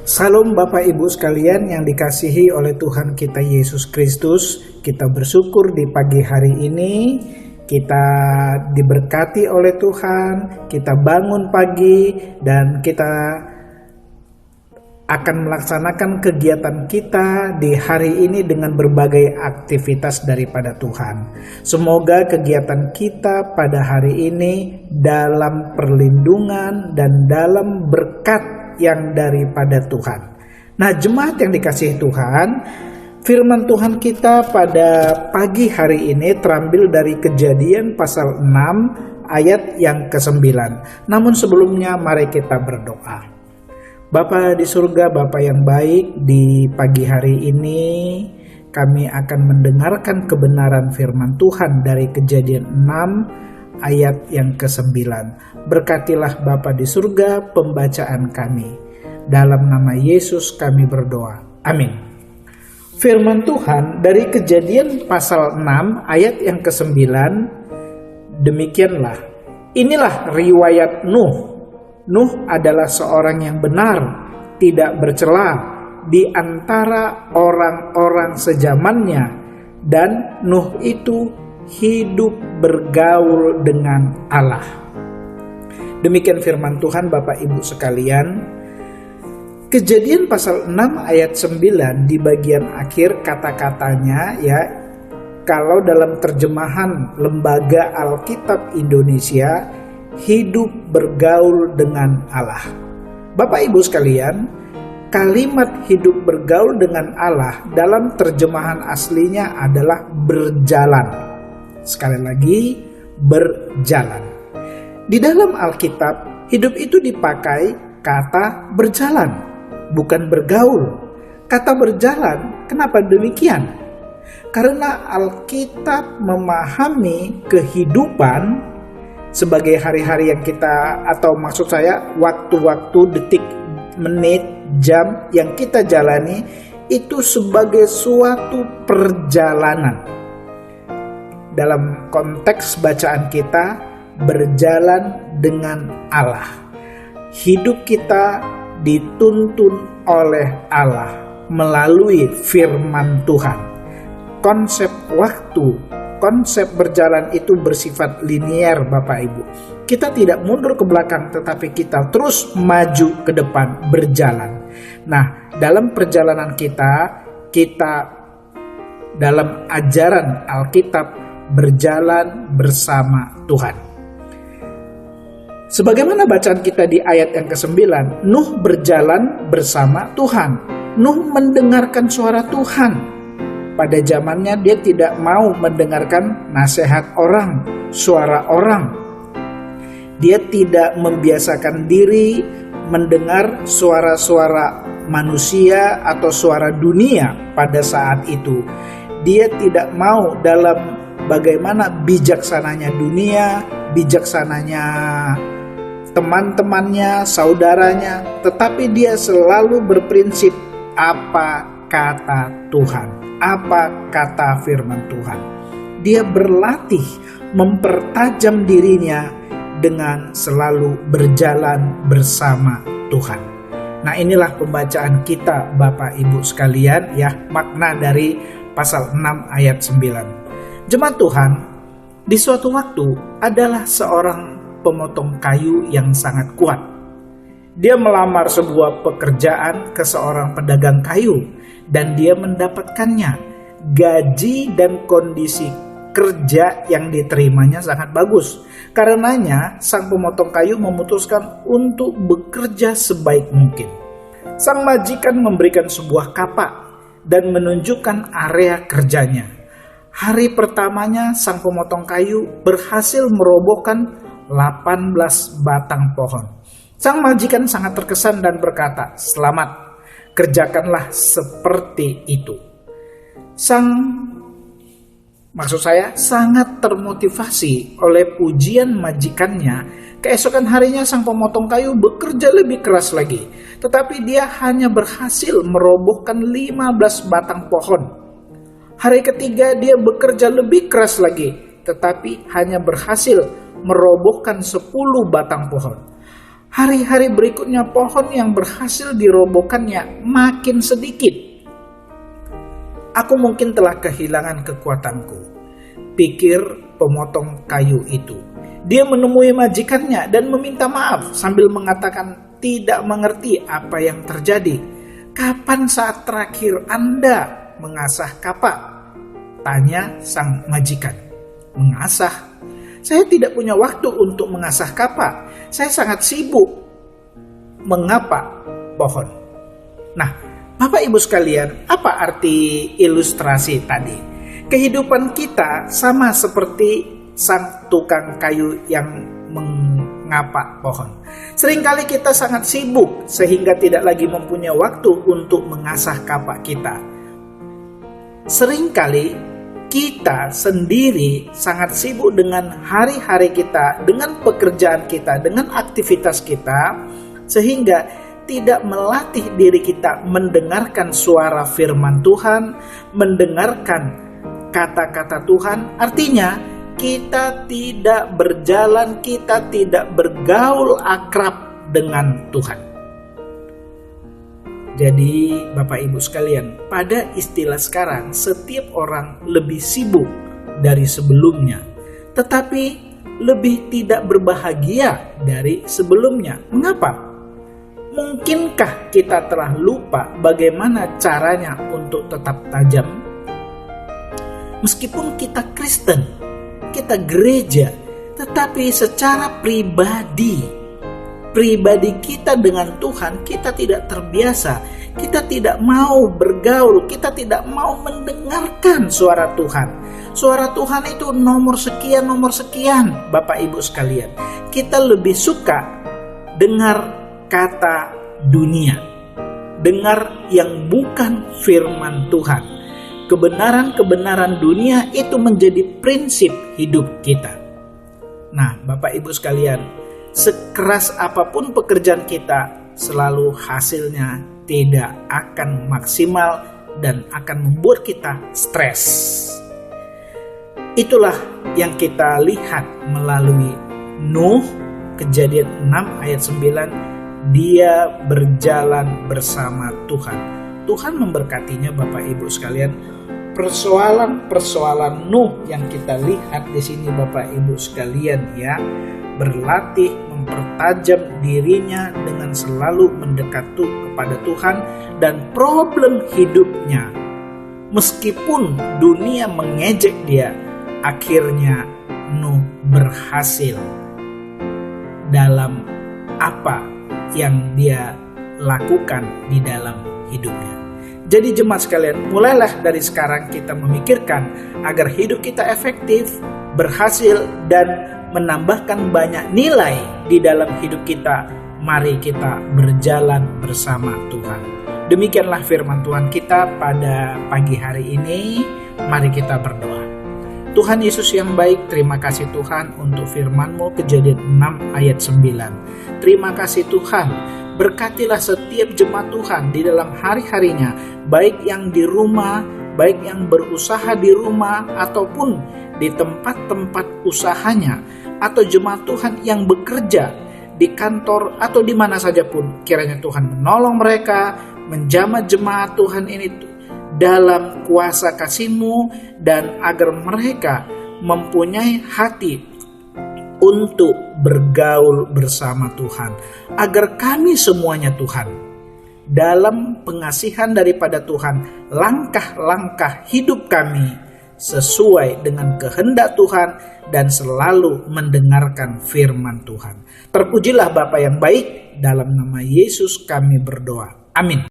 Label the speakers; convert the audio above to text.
Speaker 1: Salam Bapak Ibu sekalian yang dikasihi oleh Tuhan kita Yesus Kristus. Kita bersyukur di pagi hari ini kita diberkati oleh Tuhan. Kita bangun pagi dan kita akan melaksanakan kegiatan kita di hari ini dengan berbagai aktivitas daripada Tuhan. Semoga kegiatan kita pada hari ini dalam perlindungan dan dalam berkat yang daripada Tuhan. Nah, jemaat yang dikasihi Tuhan, firman Tuhan kita pada pagi hari ini terambil dari Kejadian pasal 6 ayat yang ke-9. Namun sebelumnya mari kita berdoa. Bapa di surga, Bapa yang baik, di pagi hari ini kami akan mendengarkan kebenaran firman Tuhan dari Kejadian 6 ayat yang ke-9. Berkatilah Bapa di surga pembacaan kami. Dalam nama Yesus kami berdoa. Amin. Firman Tuhan dari Kejadian pasal 6 ayat yang ke-9 demikianlah. Inilah riwayat Nuh. Nuh adalah seorang yang benar, tidak bercela di antara orang-orang sezamannya, dan Nuh itu hidup bergaul dengan Allah. Demikian firman Tuhan Bapak Ibu sekalian. Kejadian pasal 6 ayat 9 di bagian akhir kata-katanya ya, kalau dalam terjemahan Lembaga Alkitab Indonesia, hidup bergaul dengan Allah. Bapak Ibu sekalian, kalimat hidup bergaul dengan Allah dalam terjemahan aslinya adalah berjalan. Sekali lagi, berjalan. Di dalam Alkitab, hidup itu dipakai kata berjalan, bukan bergaul. Kata berjalan, kenapa demikian? Karena Alkitab memahami kehidupan sebagai hari-hari yang kita, atau maksud saya waktu-waktu, detik, menit, jam yang kita jalani itu sebagai suatu perjalanan. Dalam konteks bacaan kita, berjalan dengan Allah. Hidup kita dituntun oleh Allah melalui firman Tuhan. Konsep waktu, konsep berjalan itu bersifat linier Bapak Ibu. Kita tidak mundur ke belakang, tetapi kita terus maju ke depan, berjalan. Nah, dalam perjalanan kita dalam ajaran Alkitab berjalan bersama Tuhan. Sebagaimana bacaan kita di ayat yang ke-9, Nuh berjalan bersama Tuhan. Nuh mendengarkan suara Tuhan. Pada zamannya dia tidak mau mendengarkan nasihat orang, suara orang. Dia tidak membiasakan diri mendengar suara-suara manusia atau suara dunia pada saat itu. Dia tidak mau dalam bagaimana bijaksananya dunia, bijaksananya teman-temannya, saudaranya, tetapi dia selalu berprinsip apa kata Tuhan, apa kata firman Tuhan. Dia berlatih mempertajam dirinya dengan selalu berjalan bersama Tuhan. Nah, inilah pembacaan kita Bapak Ibu sekalian ya, makna dari pasal 6 ayat 9. Jemaat Tuhan, di suatu waktu adalah seorang pemotong kayu yang sangat kuat. Dia melamar sebuah pekerjaan ke seorang pedagang kayu dan dia mendapatkannya. Gaji dan kondisi kerja yang diterimanya sangat bagus. Karenanya sang pemotong kayu memutuskan untuk bekerja sebaik mungkin. Sang majikan memberikan sebuah kapak dan menunjukkan area kerjanya. Hari pertamanya sang pemotong kayu berhasil merobohkan 18 batang pohon. Sang majikan sangat terkesan dan berkata, "Selamat, kerjakanlah seperti itu." Sangat termotivasi oleh pujian majikannya. Keesokan harinya sang pemotong kayu bekerja lebih keras lagi. Tetapi dia hanya berhasil merobohkan 15 batang pohon. Hari ketiga dia bekerja lebih keras lagi. Tetapi hanya berhasil merobohkan 10 batang pohon. Hari-hari berikutnya pohon yang berhasil dirobohkannya makin sedikit. Aku mungkin telah kehilangan kekuatanku, pikir pemotong kayu itu. Dia menemui majikannya dan meminta maaf sambil mengatakan tidak mengerti apa yang terjadi. Kapan saat terakhir Anda mengasah kapak? Tanya sang majikan. Mengasah? Saya tidak punya waktu untuk mengasah kapak. Saya sangat sibuk mengapak pohon. Nah, Bapak Ibu sekalian, apa arti ilustrasi tadi? Kehidupan kita sama seperti sang tukang kayu yang mengapak pohon. Seringkali kita sangat sibuk sehingga tidak lagi mempunyai waktu untuk mengasah kapak kita. Seringkali kita sendiri sangat sibuk dengan hari-hari kita, dengan pekerjaan kita, dengan aktivitas kita, sehingga tidak melatih diri kita mendengarkan suara firman Tuhan, mendengarkan kata-kata Tuhan. Artinya kita tidak berjalan, kita tidak bergaul akrab dengan Tuhan. Jadi Bapak Ibu sekalian, pada istilah sekarang setiap orang lebih sibuk dari sebelumnya, tetapi lebih tidak berbahagia dari sebelumnya. Mengapa? Mungkinkah kita telah lupa bagaimana caranya untuk tetap tajam? Meskipun kita Kristen, kita gereja, tetapi secara pribadi kita dengan Tuhan, kita tidak terbiasa, kita tidak mau bergaul, kita tidak mau mendengarkan suara Tuhan. Suara Tuhan itu nomor sekian, Bapak Ibu sekalian. Kita lebih suka dengar kata dunia, dengar yang bukan firman Tuhan. Kebenaran-kebenaran dunia itu menjadi prinsip hidup kita. Nah, Bapak Ibu sekalian, sekeras apapun pekerjaan kita, selalu hasilnya tidak akan maksimal dan akan membuat kita stres. Itulah yang kita lihat melalui Nuh, Kejadian 6 ayat 9, dia berjalan bersama Tuhan. Tuhan memberkatinya Bapak Ibu sekalian. Persoalan-persoalan Nuh yang kita lihat di sini Bapak Ibu sekalian ya, berlatih mempertajam dirinya dengan selalu mendekat kepada Tuhan dan problem hidupnya. Meskipun dunia mengejek dia, akhirnya Nuh berhasil dalam apa yang dia lakukan di dalam hidupnya. Jadi jemaat sekalian, mulailah dari sekarang kita memikirkan agar hidup kita efektif, berhasil, dan menambahkan banyak nilai di dalam hidup kita. Mari kita berjalan bersama Tuhan. Demikianlah firman Tuhan kita pada pagi hari ini. Mari kita berdoa. Tuhan Yesus yang baik, terima kasih Tuhan untuk firman-Mu, Kejadian 6 ayat 9. Terima kasih Tuhan, berkatilah setiap jemaat Tuhan di dalam hari-harinya, baik yang di rumah, baik yang berusaha di rumah, ataupun di tempat-tempat usahanya, atau jemaat Tuhan yang bekerja di kantor atau di mana saja pun. Kiranya Tuhan menolong mereka, menjamah jemaat Tuhan ini dalam kuasa kasih-Mu, dan agar mereka mempunyai hati untuk bergaul bersama Tuhan. Agar kami semuanya Tuhan, dalam pengasihan daripada Tuhan, langkah-langkah hidup kami sesuai dengan kehendak Tuhan dan selalu mendengarkan firman Tuhan. Terpujilah Bapa yang baik, dalam nama Yesus kami berdoa. Amin.